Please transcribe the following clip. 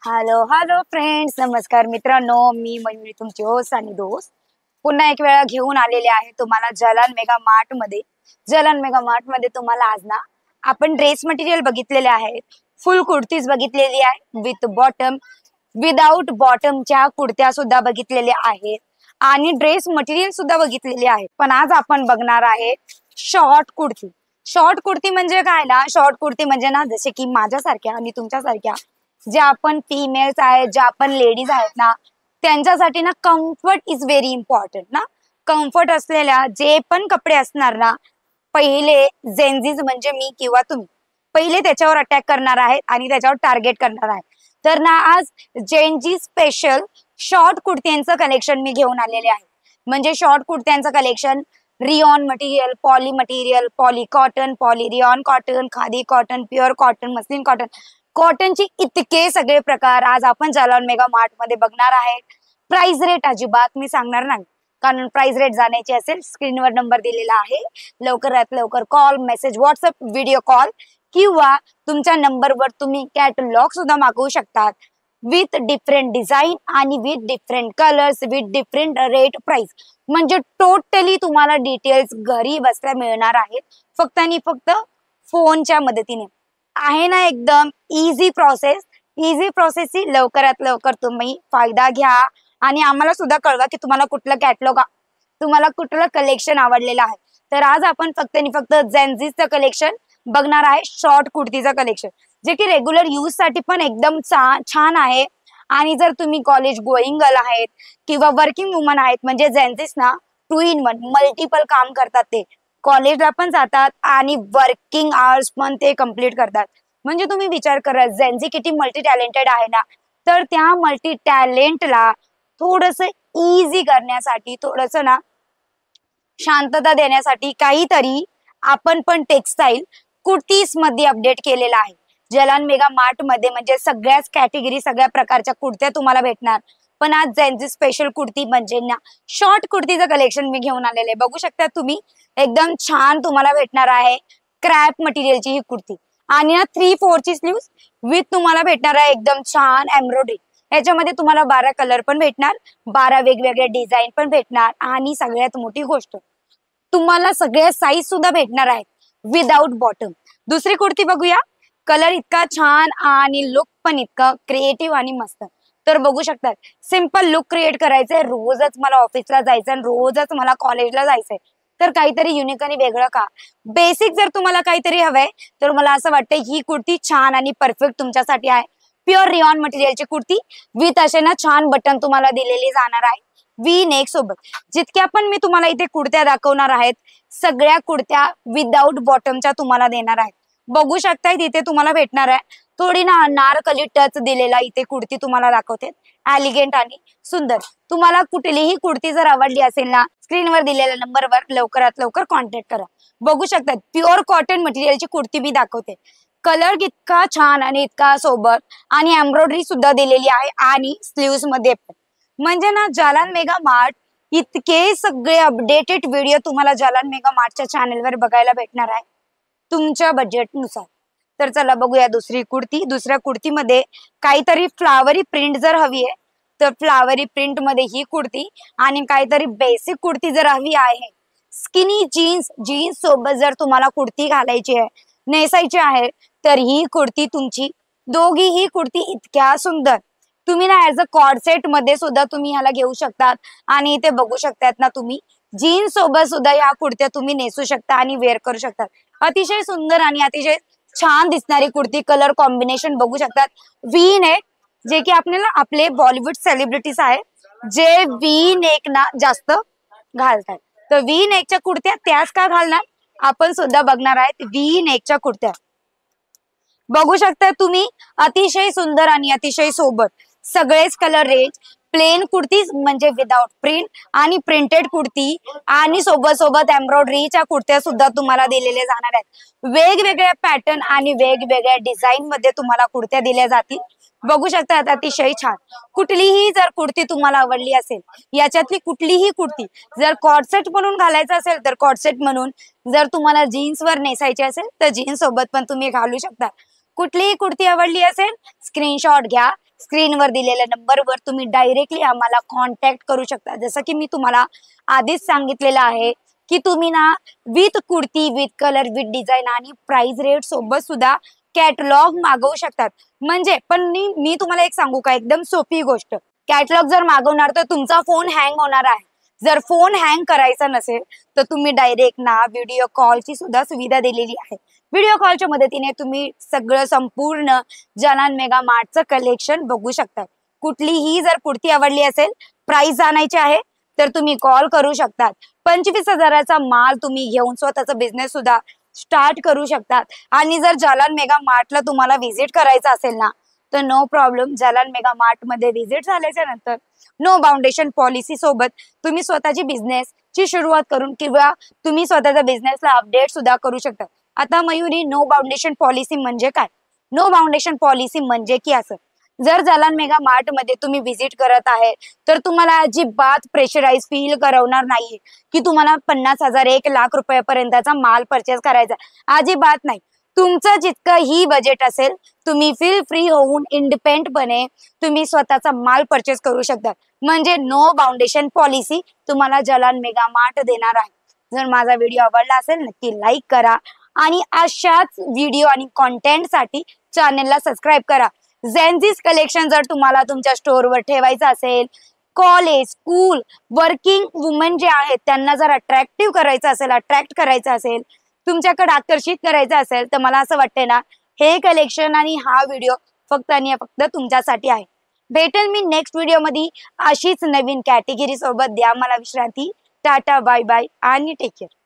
Hello hello friends, नमस्कार मित्रांनो. मी मयुरी, तुमची होस्ट आणि दोस्त, पुन्हा एक वेळा घेऊन आलेले आहे तुम्हाला जलन मेगा मार्ट मध्ये. जलन मेगा मार्ट मध्ये तुम्हाला आज ना आपण ड्रेस मटेरियल बघितलेले आहे, फुल कुर्तीज बघितलेली आहे विथ बॉटम, विदाउट बॉटमच्या कुर्त्या सुद्धा बघितलेल्या आहेत आणि ड्रेस मटेरियल सुद्धा बघितलेले आहे. पण आज आपण बघणार आहे शॉर्ट कुर्ती. शॉर्ट कुर्ती म्हणजे काय ना, शॉर्ट कुर्ती म्हणजे ना जसे की माझ्यासारख्या आणि तुमच्यासारख्या जे आपण फिमेल्स आहेत, ज्या आपण लेडीज आहेत ना, त्यांच्यासाठी ना कम्फर्ट इज व्हेरी इम्पॉर्टंट ना. कम्फर्ट असलेल्या जे पण कपडे असणार ना, पहिले जेन्झीज म्हणजे मी किंवा तुम्ही पहिले त्याच्यावर अटॅक करणार आहेत आणि त्याच्यावर टार्गेट करणार आहे. तर ना आज जेनजी स्पेशल शॉर्ट कुर्त्यांचं कलेक्शन मी घेऊन आलेले आहे. म्हणजे शॉर्ट कुर्त्यांचं collection rayon material, poly cotton, poly rayon cotton, khadi cotton, pure cotton, muslin cotton, कॉटनचे इतके सगळे प्रकार आज आपण जलन मेगा मार्ट मध्ये बघणार आहे. प्राइस रेट अजिबात मी सांगणार नाही, कारण प्राइस रेट जाण्याची असेल स्क्रीनवर नंबर दिलेला आहे. लवकरात लवकर call, message, WhatsApp, video call किंवा तुमच्या नंबरवर तुम्ही कॅटलॉग सुद्धा मागवू शकतात विथ डिफरंट डिझाईन आणि with different colours, with different rate, price. म्हणजे टोटली तुम्हाला डिटेल्स घरी बसल्या मिळणार आहेत, फक्त आणि फक्त फोनच्या मदतीने. आहे ना एकदम इझी प्रोसेस. इझी प्रोसेसची लवकरात लवकर तुम्ही फायदा घ्या आणि आम्हाला सुद्धा कळवा की तुम्हाला कुठलं कॅटलॉग, तुम्हाला कुठलं कलेक्शन आवडलेलं आहे. तर आज आपण फक्त आणि फक्त जेन्झीचं कलेक्शन बघणार आहे, शॉर्ट कुर्तीचं कलेक्शन, जे की रेग्युलर यूज साठी पण एकदम छान आहे. आणि जर तुम्ही कॉलेज गोईंग गर्ल आहेत किंवा वर्किंग वुमन आहेत, म्हणजे जेन्झीज ना 2 in 1 मल्टिपल काम करतात, ते कॉलेजला पण जातात आणि वर्किंग आवर्स पण ते कम्प्लीट करतात. म्हणजे तुम्ही विचार करा जेन्झी किती मल्टी टॅलेंटेड आहे ना. तर त्या मल्टी टॅलेंटला थोडस इझी करण्यासाठी, थोडस ना शांतता देण्यासाठी काहीतरी आपण पण टेक्सटाईल कुर्तीज मध्ये अपडेट केलेला आहे. जलन मेगा मार्ट मध्ये म्हणजे सगळ्याच कॅटेगरी, सगळ्या प्रकारच्या कुर्त्या तुम्हाला भेटणार. पण आज जेन्झी स्पेशल कुर्ती म्हणजे ना शॉर्ट कुर्तीचं कलेक्शन मी घेऊन आलेले. बघू शकता तुम्ही, एकदम छान तुम्हाला भेटणार आहे क्रॅप मटेरियलची ही कुर्ती. आणि ना 3/4 ची स्लीव्स विथ तुम्हाला भेटणार आहे एकदम छान एम्ब्रॉयडरी. याच्यामध्ये तुम्हाला 12 कलर पण भेटणार, 12 वेगवेगळे डिझाईन पण भेटणार आणि सगळ्यात मोठी गोष्ट तुम्हाला सगळ्या साईज सुद्धा भेटणार आहेत विदाउट बॉटम. दुसरी कुर्ती बघूया. कलर इतका छान आणि लुक पण इतका क्रिएटिव्ह आणि मस्त. तर बघू शकतात, सिंपल लुक क्रिएट करायचंय, रोजच मला ऑफिसला जायचंय आणि रोजच मला कॉलेजला जायचंय, तर काहीतरी युनिक आणि वेगळं का. बेसिक जर तुम्हाला काहीतरी हवंय तर मला असं वाटतंय ही कुर्ती छान आणि परफेक्ट तुमच्यासाठी आहे. प्युअर रियॉन मटेरियलची कुर्ती विथ असे ना छान बटन तुम्हाला दिलेले जाणार आहे वी नेक सोबत. जितक्या पण मी तुम्हाला इथे कुर्त्या दाखवणार आहेत, सगळ्या कुर्त्या विदाउट बॉटमच्या तुम्हाला देणार आहेत. बघू शकताय तिथे तुम्हाला भेटणार आहे थोडी ना नारकली टच दिलेला इथे कुर्ती तुम्हाला दाखवते, एलिगेंट आणि सुंदर. तुम्हाला कुठलीही कुर्ती जर आवडली असेल ना, स्क्रीनवर दिलेल्या नंबरवर लवकरात लवकर कॉन्टॅक्ट करा. बघू शकतात प्युअर कॉटन मटेरियलची कुर्ती मी दाखवते. कलर इतका छान आणि इतका सोबत आणि एम्ब्रॉयडरी सुद्धा दिलेली आहे आणि स्लीव्स मध्ये पण. म्हणजे ना जलन मेगा मार्ट इतके सगळे अपडेटेड व्हिडिओ तुम्हाला जलन मेगा मार्टच्या चॅनलवर बघायला भेटणार आहे तुमच्या बजेटनुसार. तर चला बघूया दुसरी कुर्ती. दुसऱ्या कुर्तीमध्ये काहीतरी फ्लावरी प्रिंट जर हवी आहे तर फ्लावरी प्रिंट मध्ये ही कुर्ती, आणि काहीतरी बेसिक कुर्ती जर हवी आहे, स्किनी जीन्स सोबत जर तुम्हाला कुर्ती घालायची आहे, नेसायची आहे, तर ही कुर्ती तुमची. दोघीही कुर्ती इतक्या सुंदर. तुम्ही ना ऍज अ कॉर्ड सेट मध्ये सुद्धा तुम्ही ह्याला घेऊ शकतात. आणि इथे बघू शकतात ना तुम्ही, जीन्स सोबत सुद्धा या कुर्त्या तुम्ही नेसू शकता आणि वेअर करू शकतात. अतिशय सुंदर आणि अतिशय छान दिसणारी कुर्ती. कलर कॉम्बिनेशन बघू शकतात वी नेक, जे की आपल्याला आपले बॉलिवूड सेलिब्रिटीज आहेत जे वी नेक ना जास्त घालतात. तर वी नेकच्या कुर्त्या त्याच का घालणार, आपण सुद्धा बघणार आहेत वी नेकच्या कुर्त्या. बघू शकता तुम्ही, अतिशय सुंदर आणि अतिशय सोबत. सगळेच कलर रेंज, प्लेन कुर्ती म्हणजे विदाउट प्रिंट आणि प्रिंटेड कुर्ती आणि सोबत एम्ब्रॉयडरीच्या कुर्त्या सुद्धा तुम्हाला दिलेल्या जाणार आहेत. वेगवेगळ्या पॅटर्न आणि वेगवेगळ्या डिझाईन मध्ये तुम्हाला कुर्त्या दिल्या जातील. बघू शकता अतिशय छान. कुठलीही जर कुर्ती तुम्हाला आवडली असेल, याच्यातली कुठलीही कुर्ती जर कॉर्डसेट म्हणून घालायचं असेल तर कॉर्डसेट म्हणून, जर तुम्हाला जीन्सवर नेसायची असेल तर जीन्स सोबत पण तुम्ही घालू शकता. कुठलीही कुर्ती आवडली असेल स्क्रीनशॉट घ्या, स्क्रीनवर दिलेल्या नंबरवर तुम्ही डायरेक्टली आम्हाला कॉन्टॅक्ट करू शकता। जसं की मी तुम्हाला आधीच सांगितलेलं आहे की तुम्ही ना with kurti, with colour, with design आणि प्राइस रेट सोबत सुद्धा कॅटलॉग मागवू शकतात। म्हणजे पण मी तुम्हाला एक सांगू का, एकदम सोपी गोष्ट, कॅटलॉग जर मागवणार तर तुमचा फोन हँग होणार आहे। जर फोन हँग करायचा नसेल तर तुम्ही डायरेक्ट ना व्हिडिओ कॉलची सुद्धा सुविधा दिलेली आहे। व्हिडिओ कॉलच्या मदतीने तुम्ही सगळं संपूर्ण जालान मेगा मार्टचं कलेक्शन बघू शकता। कुठलीही जर कुर्ती आवडली असेल, प्राइस जाणायची आहे तर तुम्ही कॉल करू शकतात। 25,000चा माल तुम्ही घेऊन स्वतःचा बिझनेस सुद्धा स्टार्ट करू शकतात। आणि जर जालान मेगा मार्टला तुम्हाला व्हिजिट करायचं असेल ना तर no problem, Jalan mega mart मध्ये व्हिजिट झाल्याच्या नंतर नो बाउंडेशन पॉलिसी सोबत तुम्ही स्वतःची बिझनेस ची सुरुवात करून किंवा तुम्ही स्वतःच्या बिझनेसला अपडेट सुद्धा करू शकता। आता मयुरी, नो बाउंडेशन पॉलिसी म्हणजे काय? नो बाउंडेशन पॉलिसी म्हणजे की असं, जर जालान मेगा मार्ट मध्ये तुम्ही व्हिजिट करत आहे तर तुम्हाला अजिबात प्रेशराइज फील करवणार नाहीये की तुम्हाला 50,000 1,00,000 रुपयापर्यंतचा माल परचेस करायचा, अजिबात नाही। तुमचं जितकं ही बजेट असेल तुम्ही फील फ्री होऊन इंडिपेंडंटपणे तुम्ही स्वतःचा माल परचेस करू शकता। म्हणजे नो बाउंडेशन पॉलिसी तुम्हाला जालान मेगा मार्ट देणार आहे। जर माझा व्हिडिओ आवडला असेल नक्की लाईक करा आणि अशाच व्हिडिओ आणि कॉन्टेंटसाठी चॅनलला सबस्क्राईब करा। झेनझीस कलेक्शन जर तुम्हाला तुमच्या स्टोअरवर ठेवायचं असेल, कॉलेज, स्कूल, वर्किंग वुमन जे आहेत त्यांना जर अट्रॅक्ट करायचं असेल, तुमच्याकडे आकर्षित करायचं असेल तर मला असं वाटतंय ना, हे कलेक्शन आणि हा व्हिडिओ फक्त आणि फक्त तुमच्यासाठी आहे। भेटेल मी नेक्स्ट व्हिडिओ मध्ये अशीच नवीन कॅटेगरी सोबत। द्या मला विश्रांती। टाटा, बाय बाय आणि टेक केअर।